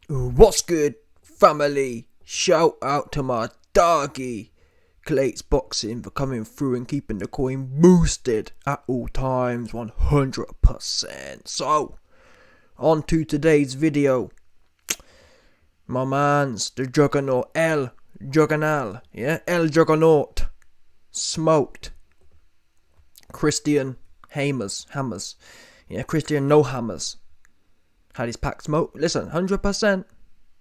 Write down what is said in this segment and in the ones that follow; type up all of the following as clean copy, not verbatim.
What's good, family? Shout out to my doggy, Clates Boxing, for coming through and keeping the coin boosted at all times, 100%. So, on to today's video. My man's the Juggernaut, El Juggernaut, smoked Christian Hammers. Christian No Hammers. Had his pack smoked. Listen, 100%.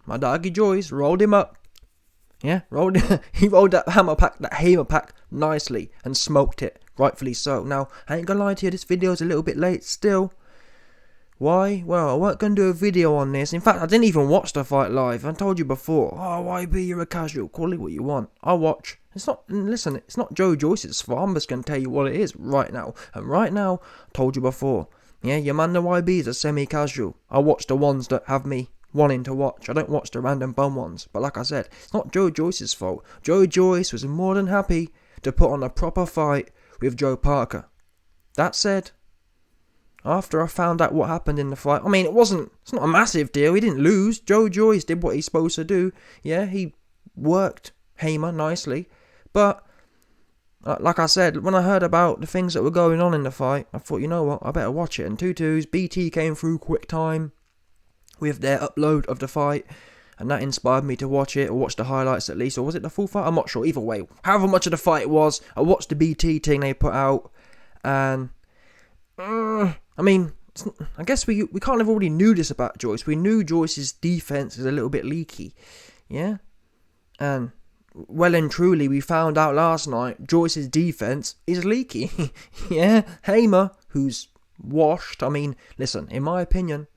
My doggy Joyce rolled him up. He rolled that hammer pack nicely and smoked it, rightfully so. Now, I ain't gonna lie to you, this video's a little bit late still. Why? Well, I weren't gonna do a video on this. In fact, I didn't even watch the fight live. I told you before. Oh, YB, you're a casual. Call it what you want. I'll watch. It's not Joe Joyce's fault. I'm just gonna tell you what it is right now. And right now, I told you before. Yeah, your man the YBs are semi-casual. I watch the ones that have me wanting to watch. I don't watch the random bum ones. But like I said, it's not Joe Joyce's fault. Joe Joyce was more than happy to put on a proper fight with Joe Parker. That said, after I found out what happened in the fight, I mean, it's not a massive deal. He didn't lose. Joe Joyce did what he's supposed to do. Yeah, he worked Hamer nicely. But like I said, when I heard about the things that were going on in the fight, I thought, you know what, I better watch it. And 2-2s, BT came through quick time with their upload of the fight, and that inspired me to watch it, or watch the highlights at least. Or was it the full fight? I'm not sure. Either way, however much of the fight it was, I watched the BT thing they put out, and I mean, I guess we kind of already knew this about Joyce. We knew Joyce's defense is a little bit leaky, yeah, and well and truly, we found out last night Joyce's defense is leaky. Yeah, Hamer, who's washed. I mean, listen, in my opinion,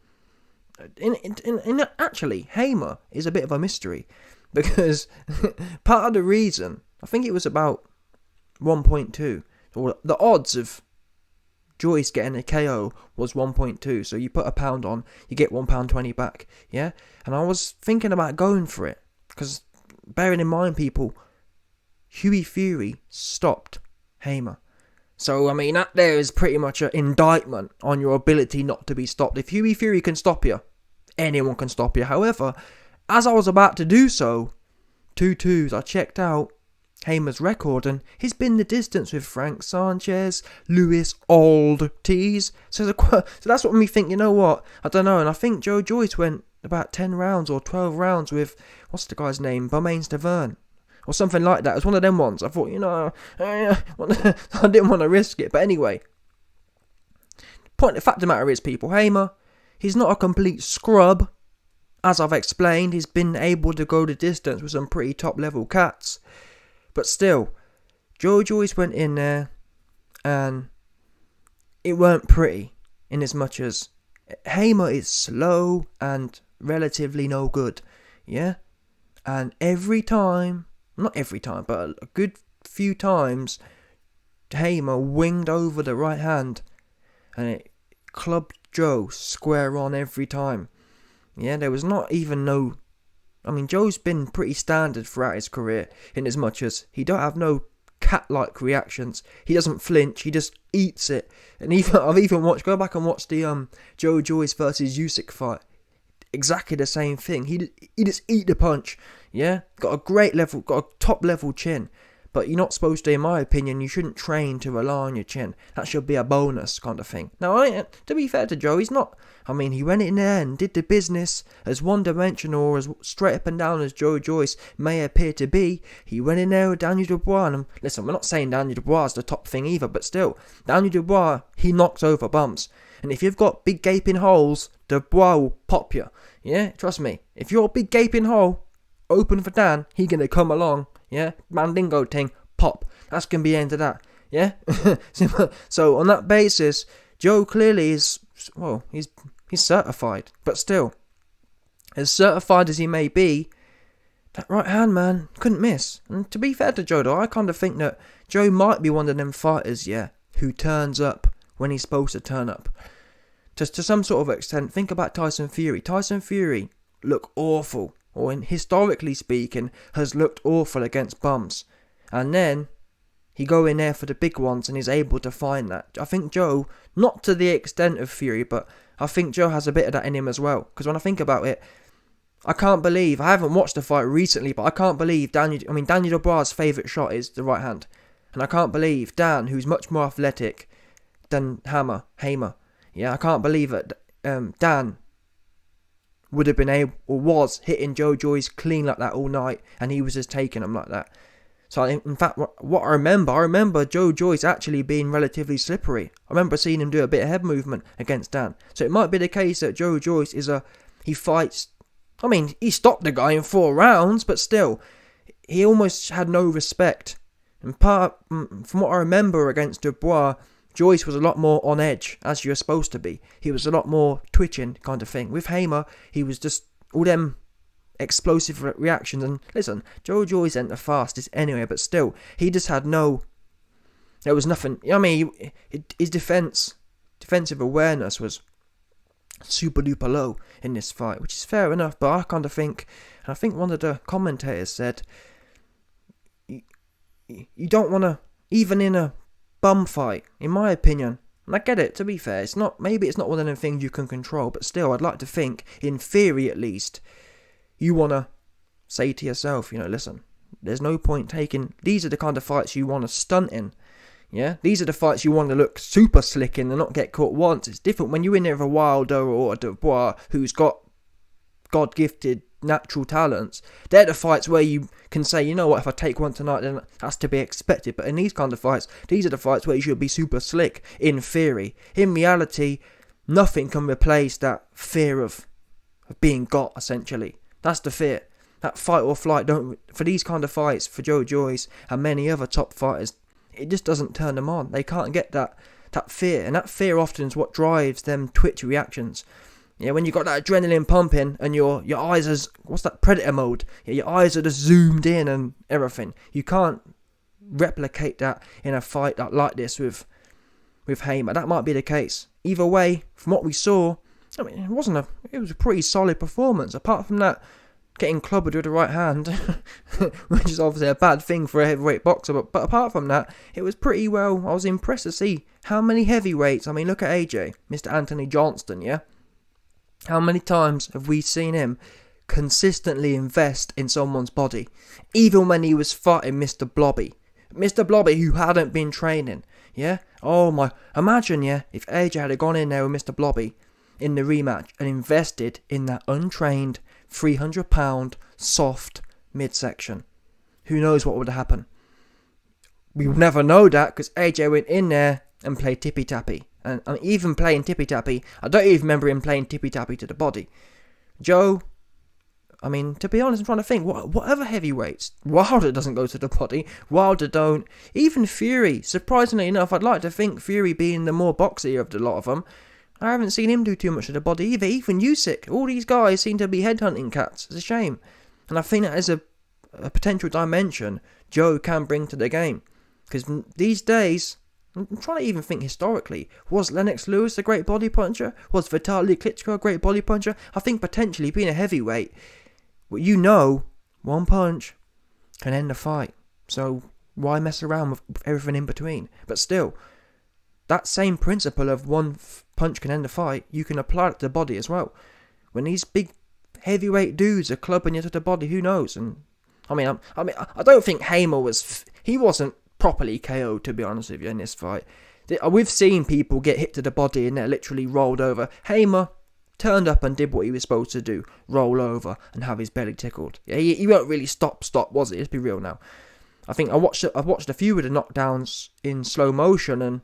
actually, Hamer is a bit of a mystery, because part of the reason, I think it was about 1.2, or the odds of Joyce getting a KO was 1.2. So you put £1 on, you get £1.20 back. Yeah, and I was thinking about going for it, because bearing in mind, people, Hughie Fury stopped Hamer. So, I mean, that there is pretty much an indictment on your ability not to be stopped. If Hughie Fury can stop you, anyone can stop you. However, as I was about to do so, 2-2s, I checked out Hamer's record, and he's been the distance with Frank Sanchez, Luis Ortiz. So that's what made me think, you know what, I don't know. And I think Joe Joyce went about 10 rounds or 12 rounds with, what's the guy's name, Bermain Stavern, or something like that. It was one of them ones. I thought, I didn't want to risk it. But anyway, the fact of the matter is, people, Hamer, he's not a complete scrub. As I've explained, he's been able to go the distance with some pretty top level cats. But still, Joe Joyce went in there, and it weren't pretty, in as much as Hamer is slow and relatively no good, yeah? And not every time, but a good few times, Hamer winged over the right hand, and it clubbed Joe square on every time. Yeah, there was not even no... I mean, Joe's been pretty standard throughout his career, in as much as he don't have no cat-like reactions. He doesn't flinch, he just eats it. And go back and watch the Joe Joyce versus Usyk fight. Exactly the same thing. He just eat the punch. Yeah, got a top level chin. But you're not supposed to, in my opinion, you shouldn't train to rely on your chin. That should be a bonus kind of thing. Now, to be fair to Joe, he's not... I mean, he went in there and did the business as one-dimensional or as straight up and down as Joe Joyce may appear to be. He went in there with Daniel Dubois. And listen, we're not saying Daniel Dubois is the top thing either, but still, Daniel Dubois, he knocks over bumps. And if you've got big gaping holes, Dubois will pop you. Yeah, trust me. If you're a big gaping hole, open for Dan, he gonna come along. Yeah, Mandingo thing, pop. That's gonna be the end of that. Yeah. So on that basis, Joe clearly is, well, he's certified, but still, as certified as he may be, that right hand, man, couldn't miss. And to be fair to Joe, though, I kind of think that Joe might be one of them fighters, yeah, who turns up when he's supposed to turn up. Just to some sort of extent, think about Tyson Fury. Tyson Fury looked awful, or historically speaking, has looked awful against bums. And then he go in there for the big ones and he's able to find that. I think Joe, not to the extent of Fury, but I think Joe has a bit of that in him as well. Because when I think about it, I can't believe, I haven't watched the fight recently, but I can't believe Daniel Dubois' favourite shot is the right hand. And I can't believe Dan, who's much more athletic than Hamer. Yeah, I can't believe that Dan would have been able, or was, hitting Joyce clean like that all night, and he was just taking him like that. So in fact, what I remember Joyce actually being relatively slippery. I remember seeing him do a bit of head movement against Dan. So it might be the case that Joyce he fights, he stopped the guy in 4 rounds, but still, he almost had no respect. And from what I remember against Dubois, Joyce was a lot more on edge, as you're supposed to be. He was a lot more twitching kind of thing. With Hamer, he was just all them explosive reactions. And listen, Joyce ain't the fastest anyway, but still, he just had there was nothing. His defensive awareness was super duper low in this fight, which is fair enough, but I kind of think, and I think one of the commentators said, you don't want to, even in a bum fight, in my opinion, and I get it, to be fair, maybe it's not one of them things you can control, but still, I'd like to think, in theory at least, you want to say to yourself, listen, there's no point taking, these are the kind of fights you want to stunt in, yeah? These are the fights you want to look super slick in and not get caught once. It's different when you're in there with a Wilder or a Dubois who's got God-gifted natural talents. They're the fights where you can say, you know what, if I take one tonight, then that's to be expected. But in these kind of fights, these are the fights where you should be super slick, in theory. In reality, nothing can replace that fear of being got, essentially. That's the fear. That fight or flight, for these kind of fights, for Joyce and many other top fighters, it just doesn't turn them on. They can't get that fear, and that fear often is what drives them twitch reactions. Yeah, when you got that adrenaline pumping and your eyes are, what's that, predator mode? Yeah, your eyes are just zoomed in and everything. You can't replicate that in a fight like this with Hamer. That might be the case. Either way, from what we saw, it was a pretty solid performance. Apart from that, getting clobbered with the right hand, which is obviously a bad thing for a heavyweight boxer, but apart from that, it was pretty well. I was impressed to see how many heavyweights. Look at AJ, Mr. Anthony Johnston, yeah? How many times have we seen him consistently invest in someone's body? Even when he was fighting Mr. Blobby, who hadn't been training, yeah? Oh my, imagine, yeah, if AJ had gone in there with Mr. Blobby in the rematch and invested in that untrained 300-pound soft midsection. Who knows what would happen? We would never know that because AJ went in there and played tippy-tappy. And even playing tippy-tappy, I don't even remember him playing tippy-tappy to the body. Joe, to be honest, I'm trying to think, whatever heavyweights, Wilder doesn't go to the body, Wilder don't, even Fury, surprisingly enough, I'd like to think Fury being the more boxy of the lot of them, I haven't seen him do too much to the body either. Even Usyk, all these guys seem to be headhunting cats. It's a shame. And I think that is a potential dimension Joe can bring to the game. Because these days, I'm trying to even think historically, was Lennox Lewis a great body puncher? Was Vitaly Klitschko a great body puncher? I think potentially being a heavyweight, one punch can end a fight. So why mess around with everything in between? But still, that same principle of one punch can end a fight, you can apply it to the body as well. When these big heavyweight dudes are clubbing you to the body, who knows? And I don't think Hamer wasn't properly KO'd, to be honest with you, in this fight. We've seen people get hit to the body and they're literally rolled over. Hamer turned up and did what he was supposed to do, roll over and have his belly tickled. Yeah, he won't really stop, was it? Let's be real now. I think I've watched a few of the knockdowns in slow motion, and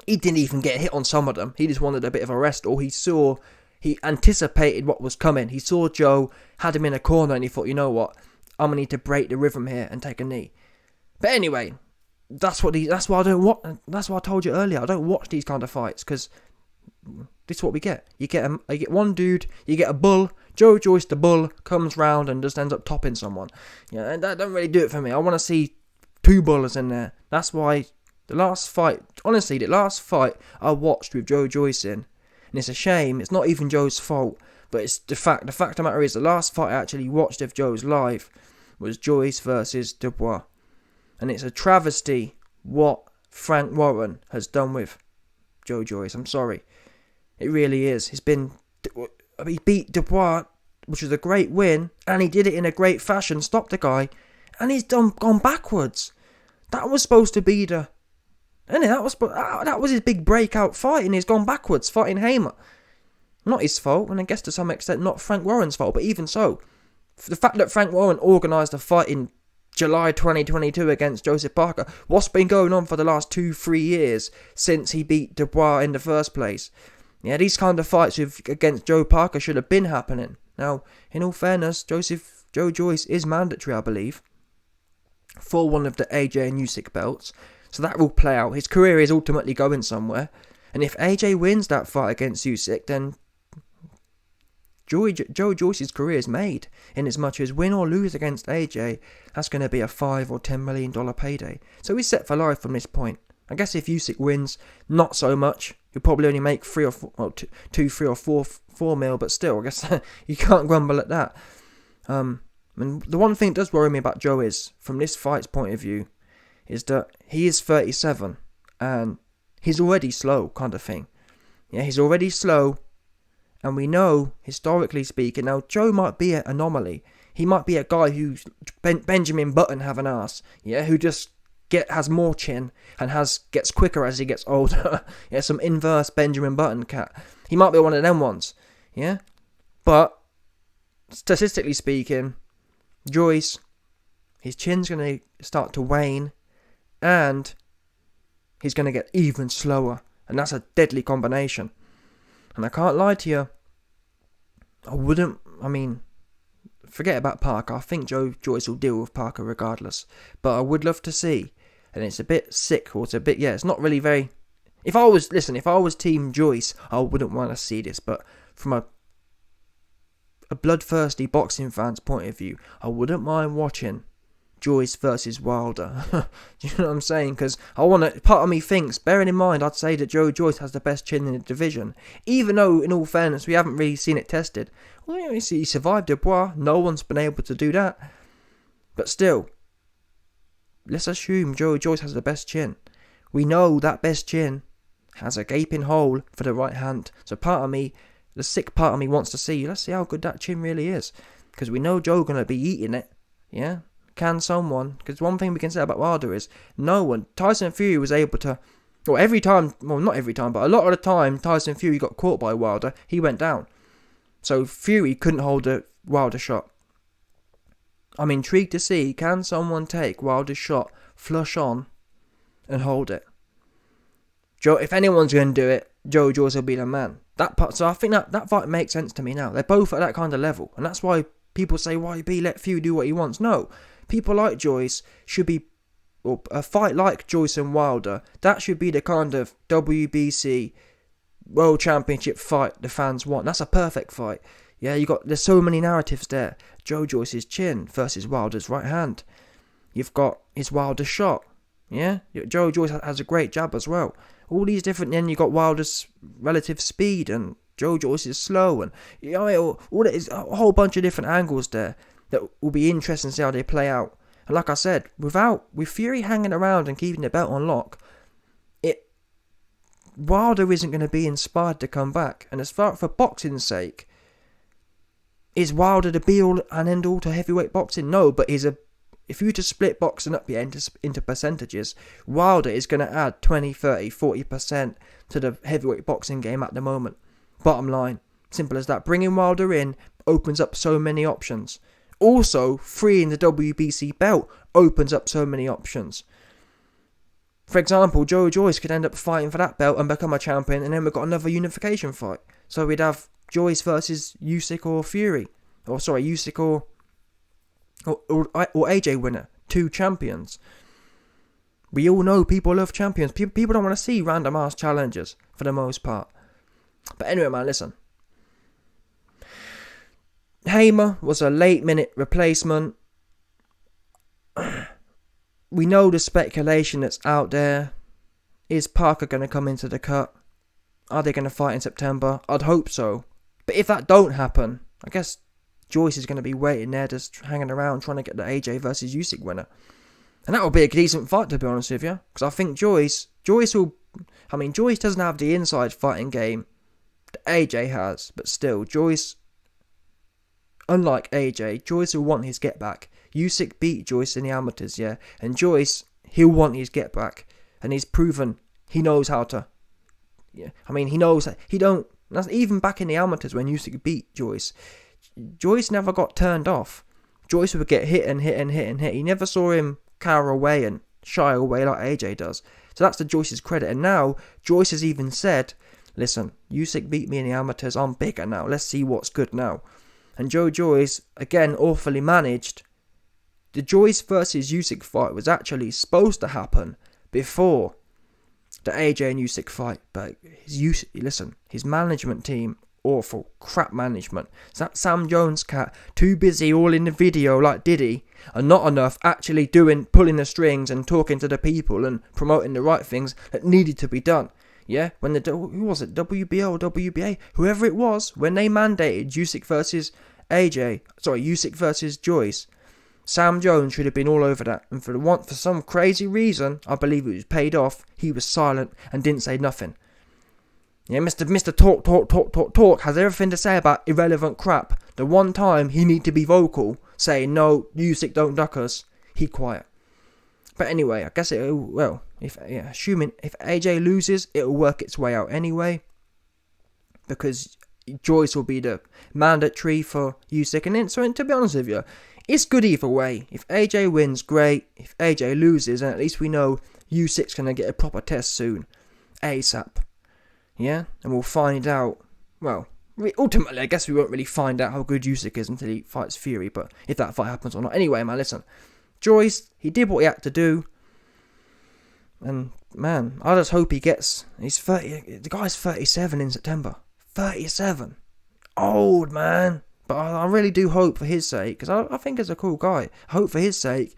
he didn't even get hit on some of them. He just wanted a bit of a rest, or he anticipated what was coming. He saw Joe, had him in a corner, and he thought, you know what, I'm gonna need to break the rhythm here and take a knee. But anyway, that's why I told you earlier, I don't watch these kind of fights, because this is what we get. You get one dude, you get a bull. Joyce the bull comes round and just ends up topping someone. Yeah, and that don't really do it for me. I want to see two bullers in there. That's why the last fight I watched with Joyce in, and it's a shame, it's not even Joe's fault, but it's the fact of the matter is, the last fight I actually watched of Joe's live was Joyce versus Dubois. And it's a travesty what Frank Warren has done with Joyce. I'm sorry. It really is. He beat Dubois which was a great win, and he did it in a great fashion, stopped the guy, and he's gone backwards. That was supposed to be the... Isn't it? That was his big breakout fight, and he's gone backwards, fighting Hamer. Not his fault, and I guess to some extent not Frank Warren's fault, but even so, the fact that Frank Warren organised a fight in July 2022 against Joseph Parker, what's been going on for the last 2-3 years since he beat Dubois in the first place? Yeah, these kind of fights against Joe Parker should have been happening. Now, in all fairness, Joe Joyce is mandatory, I believe, for one of the AJ and Usyk belts. So that will play out. His career is ultimately going somewhere. And if AJ wins that fight against Usyk, then Joe Joyce's career is made. In as much as win or lose against AJ, that's going to be a $5 or $10 million payday. So he's set for life from this point. I guess if Usyk wins, not so much. He'll probably only make 3 or 4 mil, but still, I guess you can't grumble at that. And the one thing that does worry me about Joe is, from this fight's point of view, is that he is 37 and he's already slow, kind of thing. Yeah, he's already slow, and we know, historically speaking, now Joe might be an anomaly. He might be a guy who's Benjamin Button have an ass, yeah, who just has more chin and gets quicker as he gets older. Yeah, some inverse Benjamin Button cat. He might be one of them ones, yeah. But statistically speaking, Joyce, his chin's going to start to wane, and he's going to get even slower, and that's a deadly combination. And I can't lie to you, forget about Parker. I think Joe Joyce will deal with Parker regardless, but I would love to see, and it's a bit sick, or it's not really very... If I was Team Joyce, I wouldn't want to see this, but from a bloodthirsty boxing fan's point of view, I wouldn't mind watching Joyce versus Wilder. Do you know what I'm saying? Because part of me thinks, bearing in mind, I'd say that Joe Joyce has the best chin in the division, even though, in all fairness, we haven't really seen it tested. Well, he survived Dubois. No one's been able to do that. But still, let's assume Joe Joyce has the best chin. We know that best chin has a gaping hole for the right hand. So part of me, the sick part of me, wants to see, let's see how good that chin really is. Because we know Joe's going to be eating it. Yeah? Can someone... Because one thing we can say about Wilder is, no one... Tyson Fury was able to... Well, every time... Well, not every time, but a lot of the time Tyson Fury got caught by Wilder, he went down. So Fury couldn't hold a Wilder shot. I'm intrigued to see, can someone take Wilder's shot, flush on, and hold it? Joe, if anyone's going to do it, Joe Joyce will be the man. So I think that fight makes sense to me now. They're both at that kind of level. And that's why people say, why let Fury do what he wants? No. People like Joyce should be... Or a fight like Joyce and Wilder, that should be the kind of WBC World Championship fight the fans want. That's a perfect fight. Yeah, there's so many narratives there. Joe Joyce's chin versus Wilder's right hand. You've got his Wilder shot. Yeah, Joe Joyce has a great jab as well. All these different... Then you got Wilder's relative speed, and Joe Joyce is slow, and all that is a whole bunch of different angles there that will be interesting to see how they play out. And like I said, with Fury hanging around and keeping the belt on lock, Wilder isn't going to be inspired to come back. And as far for boxing's sake, is Wilder the be all and end all to heavyweight boxing? No, but if you were to split boxing up into percentages, Wilder is going to add 20, 30, 40% to the heavyweight boxing game at the moment. Bottom line, simple as that. Bringing Wilder in opens up so many options. Also, freeing the WBC belt opens up so many options. For example, Joe Joyce could end up fighting for that belt and become a champion, and then we've got another unification fight. So we'd have Joyce versus Usyk or Fury. Usyk or AJ winner. 2 champions. We all know people love champions. People don't want to see random ass challengers for the most part. But anyway, man, listen. Hamer was a late minute replacement. We know the speculation that's out there. Is Parker going to come into the cut? Are they going to fight in September? I'd hope so. But if that don't happen, I guess Joyce is going to be waiting there, just hanging around trying to get the AJ versus Usyk winner. And that will be a decent fight, to be honest with you. Because I think Joyce doesn't have the inside fighting game that AJ has. But still, Joyce, unlike AJ, Joyce will want his get back. Usyk beat Joyce in the amateurs, yeah, and Joyce, he'll want his get back, and he's proven he knows how to. Yeah, I mean, he knows that he don't. That's even back in the amateurs when Usyk beat Joyce. Joyce never got turned off. Joyce would get hit and hit and hit and hit. He never saw him cower away and shy away like AJ does. So that's to Joyce's credit. And now Joyce has even said, listen, Usyk beat me in the amateurs. I'm bigger now. Let's see what's good now. And Joyce, again, awfully managed. The Joyce versus Usyk fight was actually supposed to happen before the AJ and Usyk fight. But his management team, awful, crap management. That Sam Jones cat, too busy all in the video like Diddy, and not enough actually pulling the strings and talking to the people and promoting the right things that needed to be done. Yeah, when who was it, WBO or WBA, whoever it was, when they mandated Usyk versus Joyce, Sam Jones should have been all over that, and for some crazy reason, I believe it was paid off, he was silent and didn't say nothing. Yeah, Mr. Talk has everything to say about irrelevant crap. The one time he need to be vocal, saying no, Usyk don't duck us, he quiet. But anyway, I guess assuming if AJ loses, it'll work its way out anyway, because Joyce will be the mandatory for Usyk, and to be honest with you, it's good either way. If AJ wins, great. If AJ loses, and at least we know Usyk's going to get a proper test soon. ASAP. Yeah? And we'll find out. Well, ultimately, I guess we won't really find out how good Usyk is until he fights Fury. But if that fight happens or not. Anyway, man, listen. Joyce, he did what he had to do. And, man, I just hope he gets... He's 30... The guy's 37 in September. 37. Old, man. But I really do hope for his sake, because I think he's a cool guy. I hope for his sake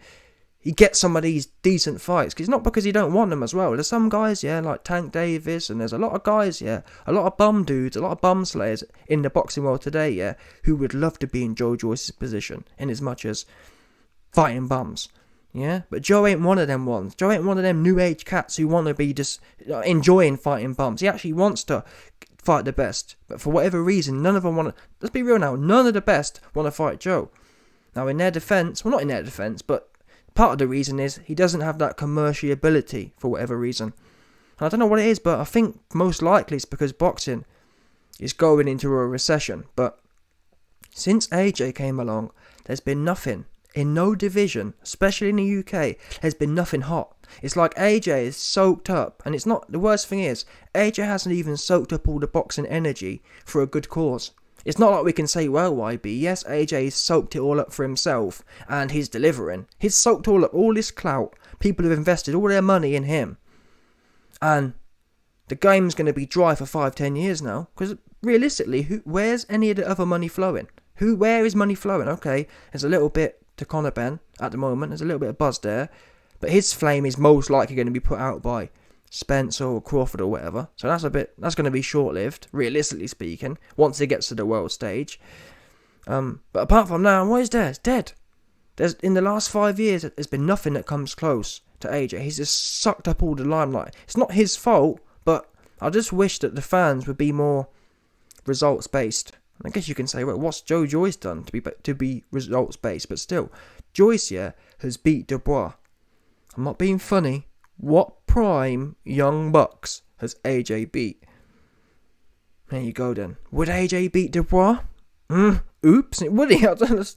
he gets some of these decent fights. Because it's not because he don't want them as well. There's some guys, yeah, like Tank Davis, and there's a lot of guys, yeah, a lot of bum dudes, a lot of bum slayers in the boxing world today, yeah, who would love to be in Joe Joyce's position, in as much as fighting bums. Yeah, but Joe ain't one of them ones. Joe ain't one of them new age cats who want to be just enjoying fighting bums. He actually wants to fight the best, but for whatever reason, none of them want to. Let's be real now. None of the best want to fight Joe. Now, in their defense, well, not in their defense, but part of the reason is he doesn't have that commercial ability for whatever reason. And I don't know what it is, but I think most likely it's because boxing is going into a recession. But since AJ came along, there's been nothing. In no division, especially in the UK, there's been nothing hot. It's like AJ is soaked up, and it's not, the worst thing is, AJ hasn't even soaked up all the boxing energy for a good cause. It's not like we can say, well, YB, yes, AJ's soaked it all up for himself, and he's delivering. He's soaked all up, all this clout, people have invested all their money in him, and the game's going to be dry for 5-10 years now, because realistically, where's any of the other money flowing? Where is money flowing? Okay, there's a little bit to Conor Ben at the moment, there's a little bit of buzz there, but his flame is most likely going to be put out by Spence or Crawford or whatever, so that's going to be short-lived, realistically speaking, once it gets to the world stage. But apart from that, what is there? It's dead. There's, in the last 5 years, there's been nothing that comes close to AJ. He's just sucked up all the limelight. It's not his fault, but I just wish that the fans would be more results-based. I guess you can say, well, what's Joe Joyce done to be results-based? But still, Joyce, yeah, has beat Dubois. I'm not being funny. What prime young bucks has AJ beat? There you go then. Would AJ beat Dubois? Oops. Would he?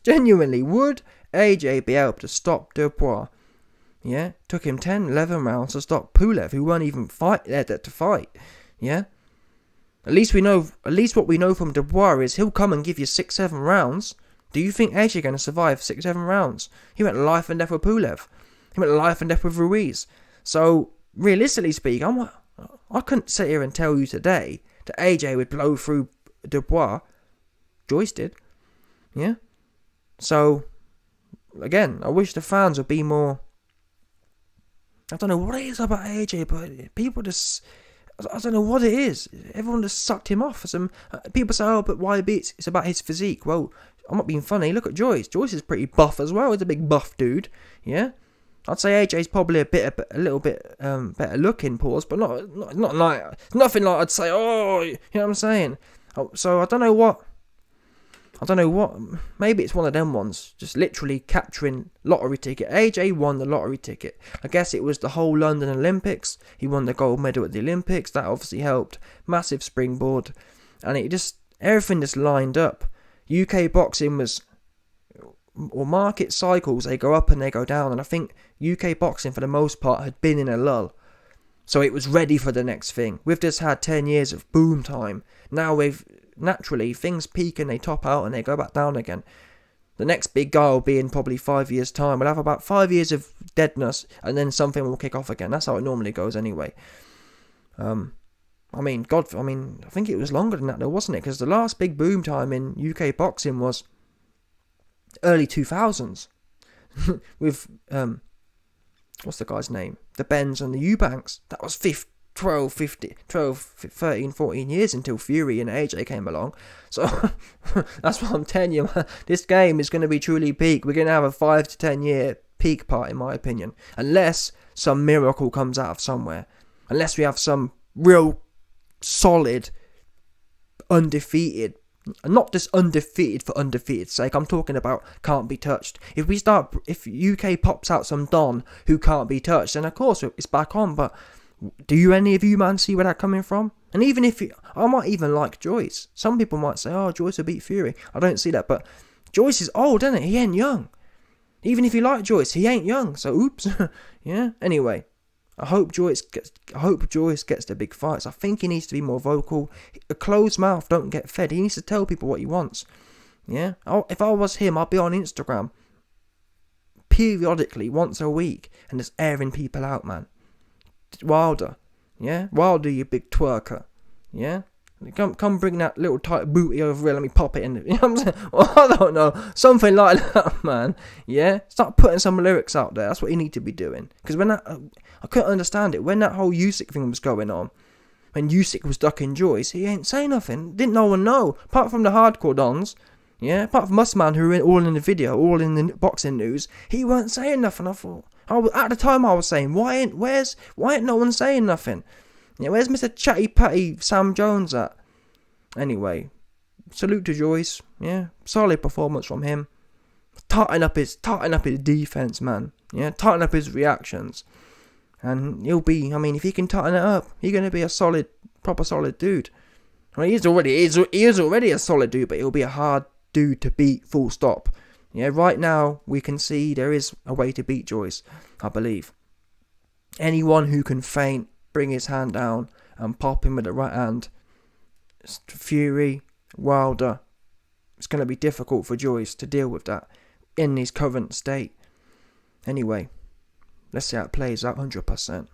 Genuinely, would AJ be able to stop Dubois? Yeah? Took him 10, 11 rounds to stop Pulev, who weren't even there to fight. Yeah? At least what we know from Dubois is he'll come and give you 6-7 rounds. Do you think AJ going to survive 6-7 rounds? He went life and death with Pulev. He went life and death with Ruiz. So, realistically speaking, I couldn't sit here and tell you today that AJ would blow through Dubois. Joyce did. Yeah? So, again, I wish the fans would be more... I don't know what it is about AJ, but people just... I don't know what it is. Everyone just sucked him off. People say, oh, but YB, it's about his physique. Well, I'm not being funny. Look at Joyce. Joyce is pretty buff as well. He's a big buff dude. Yeah? I'd say AJ's probably a little bit better looking, pause, but not like, nothing like I'd say, oh, you know what I'm saying? So I don't know what I don't know what, maybe it's one of them ones, just literally capturing lottery ticket. AJ won the lottery ticket. I guess it was the whole London Olympics. He won the gold medal at the Olympics. That obviously helped. Massive springboard. And it just, everything just lined up. UK boxing was, or market cycles, they go up and they go down. And I think UK boxing for the most part had been in a lull. So it was ready for the next thing. We've just had 10 years of boom time. Now naturally, things peak and they top out and they go back down again. The next big guy will be in probably 5 years' time. We'll have about 5 years of deadness and then something will kick off again. That's how it normally goes anyway. I think it was longer than that though, wasn't it? Because the last big boom time in UK boxing was early 2000s. With, what's the guy's name? The Bens and the Eubanks. That was 13, 14 years until Fury and AJ came along. So that's what I'm telling you, man. This game is going to be truly peak. We're going to have a 5 to 10 year peak part, in my opinion. Unless some miracle comes out of somewhere. Unless we have some real solid, undefeated, not just undefeated for undefeated's sake. I'm talking about can't be touched. If UK pops out some Don who can't be touched, then of course it's back on. But do any of you, man, see where that's coming from? And even if I might even like Joyce. Some people might say, oh, Joyce will beat Fury. I don't see that, but Joyce is old, isn't it? He ain't young. Even if you like Joyce, he ain't young. So oops. Yeah. Anyway, I hope Joyce gets the big fights. I think he needs to be more vocal. A closed mouth don't get fed. He needs to tell people what he wants. Yeah. If I was him, I'd be on Instagram periodically, once a week, and just airing people out, man. Wilder, yeah? Wilder, you big twerker, yeah? Come bring that little tight booty over here, let me pop it in. You know what I'm saying? Well, I don't know. Something like that, man. Yeah? Start putting some lyrics out there. That's what you need to be doing. Because when that, I couldn't understand it. When that whole Usyk thing was going on, when Usyk was ducking Joyce, he ain't say nothing. Didn't no one know. Apart from the hardcore dons, yeah? Apart from us, man, who were all in the video, all in the boxing news, he weren't saying nothing. I thought, at the time I was saying, why ain't no one saying nothing? Yeah, where's Mr. Chatty Patty Sam Jones at? Anyway, salute to Joyce. Yeah, solid performance from him. Tighten up his defense, man. Yeah, tighten up his reactions, and he'll be. I mean, if he can tighten it up, he's gonna be a proper solid dude. I mean, he is already a solid dude, but he'll be a hard dude to beat. Full stop. Yeah, right now we can see there is a way to beat Joyce, I believe. Anyone who can feint, bring his hand down and pop him with the right hand. Fury, Wilder. It's going to be difficult for Joyce to deal with that in his current state. Anyway, let's see how it plays out 100%.